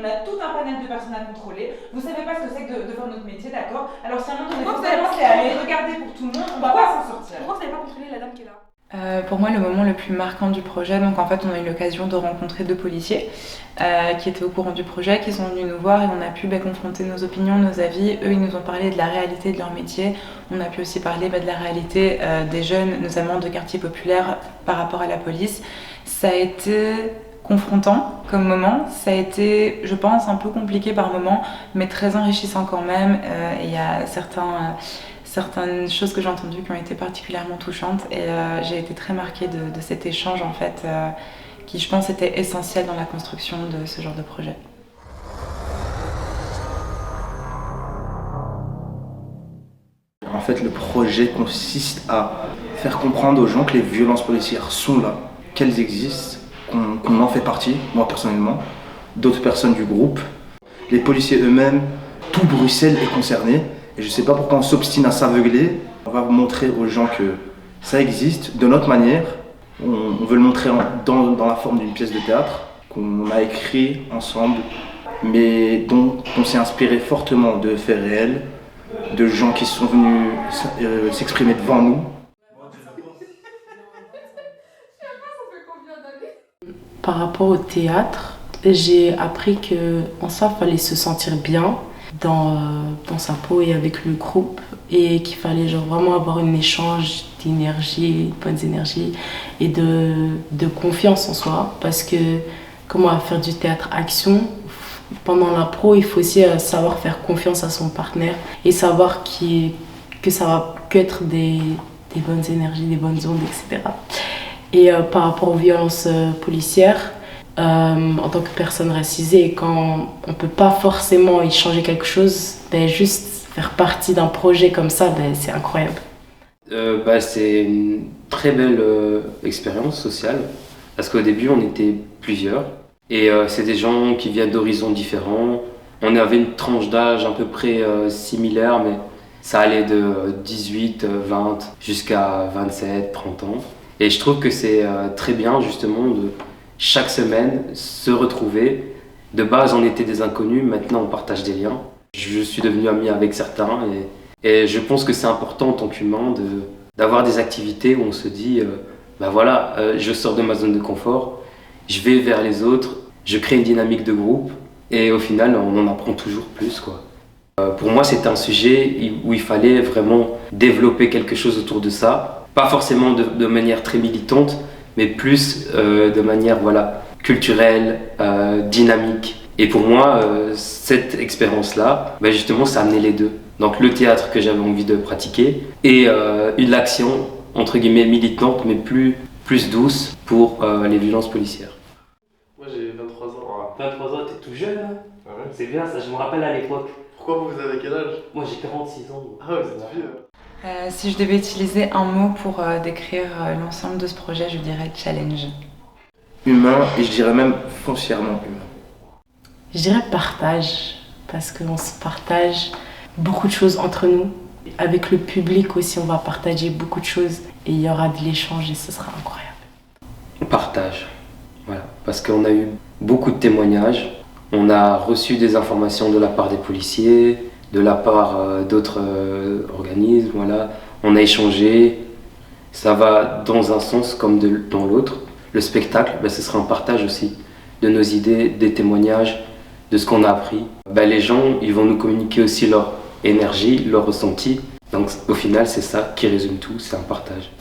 on a tout un panel de personnes à contrôler. Vous savez pas ce que c'est que de faire notre métier, d'accord? Alors si à un moment donné, vous commencez à aller regarder pour tout le monde, on va pas s'en sortir. Pourquoi vous n'avez pas contrôlé la dame qui est là? Pour moi, le moment le plus marquant du projet, donc en fait, on a eu l'occasion de rencontrer deux policiers qui étaient au courant du projet, qui sont venus nous voir et on a pu confronter nos opinions, nos avis. Eux, ils nous ont parlé de la réalité de leur métier. On a pu aussi parler de la réalité des jeunes, notamment de quartiers populaires, par rapport à la police. Ça a été confrontant comme moment, ça a été, je pense, un peu compliqué par moment, mais très enrichissant quand même. Et il y a certaines choses que j'ai entendues qui ont été particulièrement touchantes et j'ai été très marquée de cet échange en fait qui je pense était essentiel dans la construction de ce genre de projet. En fait, le projet consiste à faire comprendre aux gens que les violences policières sont là, qu'elles existent, qu'on en fait partie, moi personnellement, d'autres personnes du groupe, les policiers eux-mêmes, tout Bruxelles est concerné. Et je ne sais pas pourquoi on s'obstine à s'aveugler. On va montrer aux gens que ça existe de notre manière. On veut le montrer dans la forme d'une pièce de théâtre qu'on a écrit ensemble, mais dont on s'est inspiré fortement de faits réels, de gens qui sont venus s'exprimer devant nous. Par rapport au théâtre, j'ai appris qu'en soi, il fallait se sentir bien dans sa peau et avec le groupe et qu'il fallait vraiment avoir un échange d'énergie, de bonnes énergies et de confiance en soi parce que comment on va faire du théâtre action pendant l'impro, il faut aussi savoir faire confiance à son partenaire et savoir que ça va qu'être des bonnes énergies, des bonnes ondes, etc. Et par rapport aux violences policières, en tant que personne racisée, quand on ne peut pas forcément y changer quelque chose, juste faire partie d'un projet comme ça, c'est incroyable. C'est une très belle expérience sociale parce qu'au début on était plusieurs et c'est des gens qui viennent d'horizons différents. On avait une tranche d'âge à peu près similaire, mais ça allait de 18, 20 jusqu'à 27, 30 ans. Et je trouve que c'est très bien justement de chaque semaine se retrouver. De base on était des inconnus, maintenant on partage des liens. Je suis devenu ami avec certains et je pense que c'est important en tant qu'humain d'avoir des activités où on se dit je sors de ma zone de confort, je vais vers les autres, je crée une dynamique de groupe et au final on en apprend toujours plus, quoi. Pour moi c'était un sujet où il fallait vraiment développer quelque chose autour de ça, pas forcément de manière très militante, mais plus de manière culturelle, dynamique. Et pour moi, cette expérience-là, justement, ça a amené les deux. Donc le théâtre que j'avais envie de pratiquer et une action, entre guillemets, militante, mais plus douce pour les violences policières. Moi j'ai 23 ans. 23 ans, t'es tout jeune, hein? Ah ouais. C'est bien ça, je me rappelle à l'époque. Pourquoi vous avez quel âge? Moi j'ai 46 ans. Ah ouais, vous êtes vieux. Si je devais utiliser un mot pour décrire l'ensemble de ce projet, je dirais challenge. Humain et je dirais même foncièrement humain. Je dirais partage, parce qu'on se partage beaucoup de choses entre nous. Avec le public aussi, on va partager beaucoup de choses et il y aura de l'échange et ce sera incroyable. Partage, voilà, parce qu'on a eu beaucoup de témoignages. On a reçu des informations de la part des policiers, de la part d'autres organismes, voilà. On a échangé, ça va dans un sens comme dans l'autre. Le spectacle, ce sera un partage aussi de nos idées, des témoignages, de ce qu'on a appris. Les gens, ils vont nous communiquer aussi leur énergie, leur ressenti. Donc au final, c'est ça qui résume tout, c'est un partage.